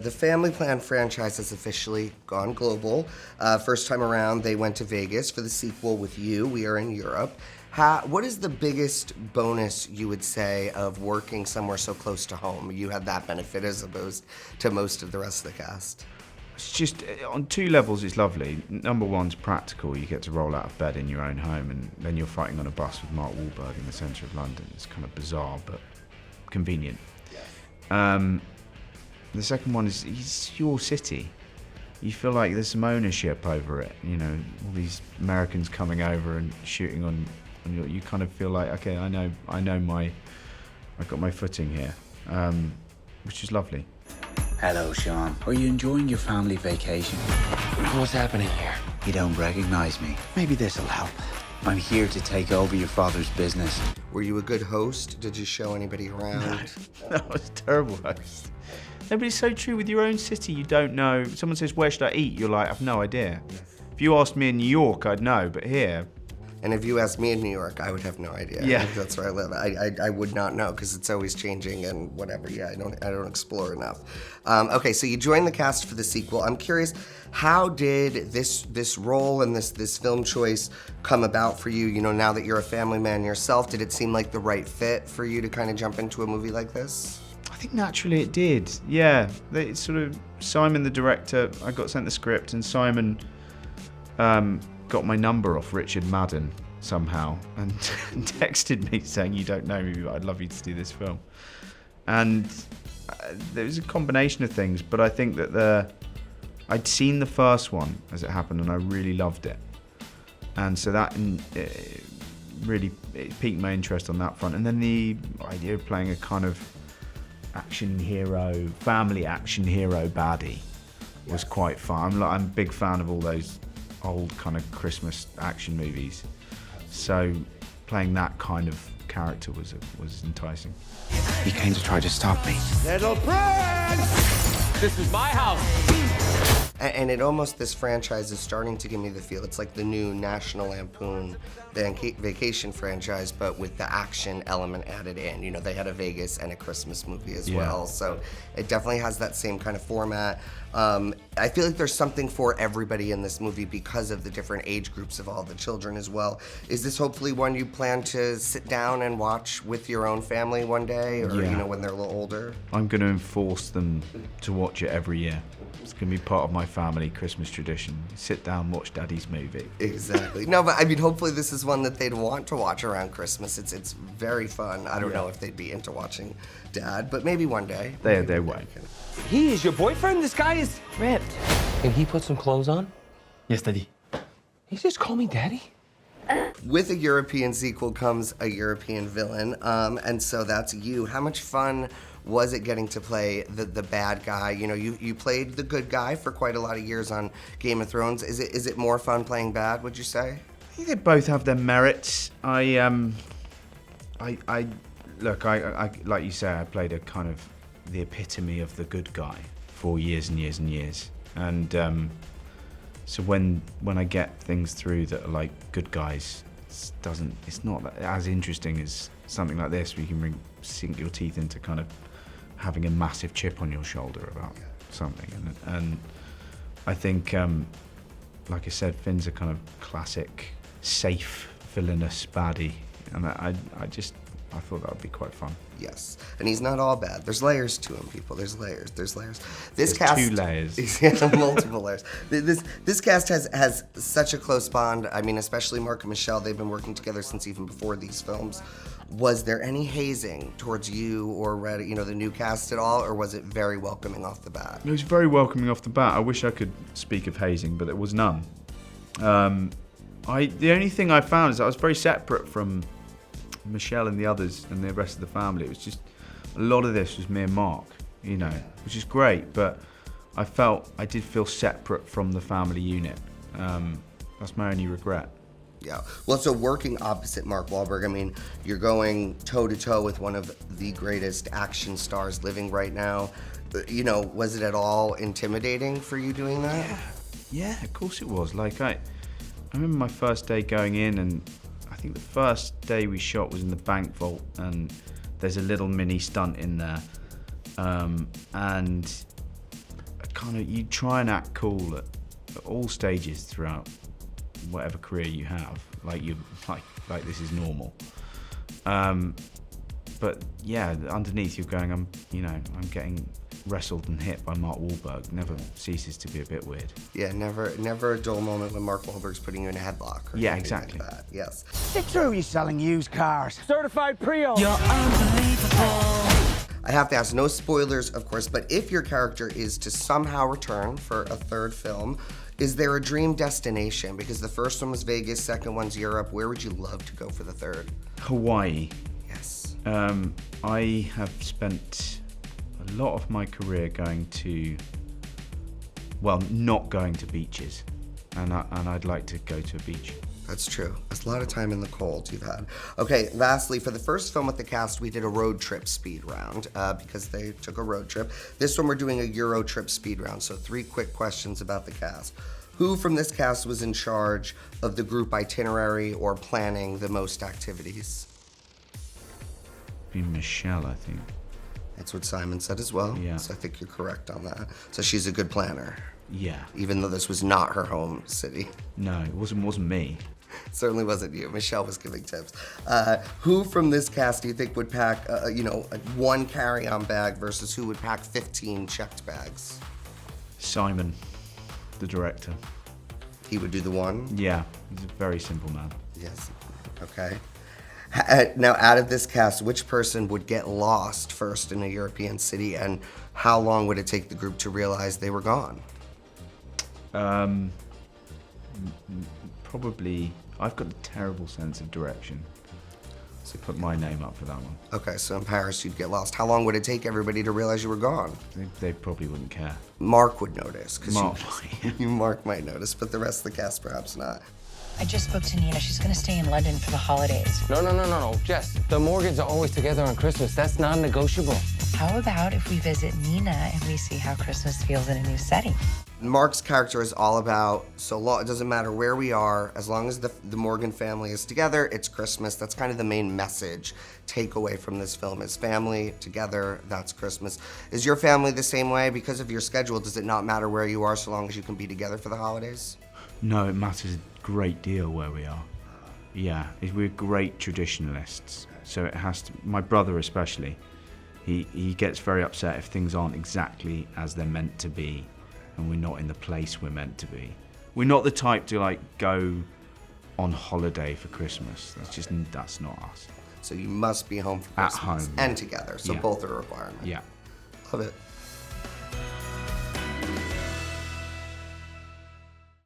The Family Plan franchise has officially gone global. First time around, they went to Vegas for the sequel with you. We are in Europe. What is the biggest bonus, you would say, of working somewhere so close to home? You had that benefit as opposed to most of the rest of the cast. It's just, on two levels, it's lovely. Number one's practical. You get to roll out of bed in your own home, and then you're fighting on a bus with Mark Wahlberg in the centre of London. It's kind of bizarre, but convenient. Yeah. The second one is, it's your city. You feel like there's some ownership over it. You know, all these Americans coming over and shooting on you kind of feel like, okay, I've got my footing here, which is lovely. Hello, Sean. Are you enjoying your family vacation? What's happening here? You don't recognize me. Maybe this'll help. I'm here to take over your father's business. Were you a good host? Did you show anybody around? No, I was a terrible host. No, but it's so true with your own city. You don't know. Someone says, where should I eat? You're like, I've no idea. If you asked me in New York, I'd know, but here... And if you asked me in New York, I would have no idea. Yeah. That's where I live. I would not know because it's always changing and whatever. Yeah, I don't explore enough. Okay, so you joined the cast for the sequel. I'm curious, how did this role and this film choice come about for you? You know, now that you're a family man yourself, did it seem like the right fit for you to kind of jump into a movie like this? I think naturally it did, yeah. It's sort of, Simon, the director, I got sent the script, and Simon got my number off Richard Madden somehow and texted me saying, you don't know me, but I'd love you to do this film. And there was a combination of things, but I think that I'd seen the first one as it happened and I really loved it. And so that really piqued my interest on that front. And then the idea of playing a kind of family action hero baddie was quite fun. I'm a big fan of all those old kind of Christmas action movies. So playing that kind of character was enticing. He came to try to stop me. Little prince! This is my house. And it almost, this franchise is starting to give me the feel it's like the new National Lampoon Vacation franchise, but with the action element added in. You know, they had a Vegas and a Christmas movie as well, so it definitely has that same kind of format. I feel like there's something for everybody in this movie because of the different age groups of all the children as well. Is this hopefully one you plan to sit down and watch with your own family one day, or you know, when they're a little older? I'm going to enforce them to watch it every year. It's going to be part of my family Christmas tradition. Sit down, watch Daddy's movie. Exactly. No, but I mean, hopefully this is one that they'd want to watch around Christmas. It's very fun. I don't know if they'd be into watching Dad, but maybe one day. They won't. He is your boyfriend? This guy is ripped. Can he put some clothes on? Yes, Daddy. He just call me Daddy? With a European sequel comes a European villain, and so that's you. How much fun was it getting to play the bad guy? You know, you played the good guy for quite a lot of years on Game of Thrones. Is it more fun playing bad, would you say? I think they both have their merits. I like you say, I played a kind of the epitome of the good guy for years and years and years. And so when I get things through that are like good guys, it's not as interesting as something like this where you can sink your teeth into kind of having a massive chip on your shoulder about something. And I think, like I said, Finn's a kind of classic, safe, villainous baddie. And I thought that would be quite fun. Yes, and he's not all bad. There's layers to him, people. There's layers. There's cast, 2 layers. Yeah, multiple layers. This cast has such a close bond. I mean, especially Mark and Michelle. They've been working together since even before these films. Was there any hazing towards you or the new cast at all, or was it very welcoming off the bat? It was very welcoming off the bat. I wish I could speak of hazing, but there was none. The only thing I found is that I was very separate from Michelle and the others and the rest of the family. It was just, a lot of this was me and Mark, you know, which is great, but I did feel separate from the family unit. That's my only regret. Yeah. Well, so working opposite Mark Wahlberg, I mean, you're going toe-to-toe with one of the greatest action stars living right now. You know, was it at all intimidating for you doing that? Yeah, of course it was. Like, I remember my first day going in, and I think the first day we shot was in the bank vault, and there's a little mini stunt in there. And you try and act cool at all stages throughout whatever career you have, like this is normal. But yeah, underneath you're going, I'm getting wrestled and hit by Mark Wahlberg. Never ceases to be a bit weird. Yeah, never a dull moment when Mark Wahlberg's putting you in a headlock. Or Yeah, anything exactly. Like that. Yes. It's true you're selling used cars. Certified pre-owned. I have to ask, no spoilers, of course, but if your character is to somehow return for a third film, is there a dream destination? Because the first one was Vegas, second one's Europe. Where would you love to go for the third? Hawaii. Yes. I have spent a lot of my career not going to beaches, and I'd like to go to a beach. That's true. That's a lot of time in the cold you've had. Okay, lastly, for the first film with the cast, we did a road trip speed round because they took a road trip. This one, we're doing a Euro trip speed round, so 3 quick questions about the cast. Who from this cast was in charge of the group itinerary or planning the most activities? Be Michelle, I think. That's what Simon said as well. Yeah. So I think you're correct on that. So she's a good planner, Yeah. even though this was not her home city. No, it wasn't me. Certainly wasn't you. Michelle was giving tips. Who from this cast do you think would pack, one carry-on bag versus who would pack 15 checked bags? Simon, the director. He would do the one? Yeah, he's a very simple man. Yes. Okay. Now, out of this cast, which person would get lost first in a European city, and how long would it take the group to realize they were gone? Probably, I've got a terrible sense of direction, so put my name up for that one. Okay, so in Paris, you'd get lost. How long would it take everybody to realize you were gone? They probably wouldn't care. Mark would notice. 'Cause Mark. Mark might notice, but the rest of the cast perhaps not. I just spoke to Nina. She's gonna stay in London for the holidays. No, Jess. The Morgans are always together on Christmas. That's non-negotiable. How about if we visit Nina and we see how Christmas feels in a new setting? Mark's character is all about, it doesn't matter where we are, as long as the Morgan family is together, it's Christmas. That's kind of the main message, takeaway from this film is family together, that's Christmas. Is your family the same way? Because of your schedule, does it not matter where you are so long as you can be together for the holidays? No, it matters a great deal where we are. Yeah, we're great traditionalists, so it has to, my brother especially, he gets very upset if things aren't exactly as they're meant to be, and we're not in the place we're meant to be. We're not the type to go on holiday for Christmas. That's not us. So you must be home for At Christmas home, and together, so yeah. both are a requirement. Yeah. Love it.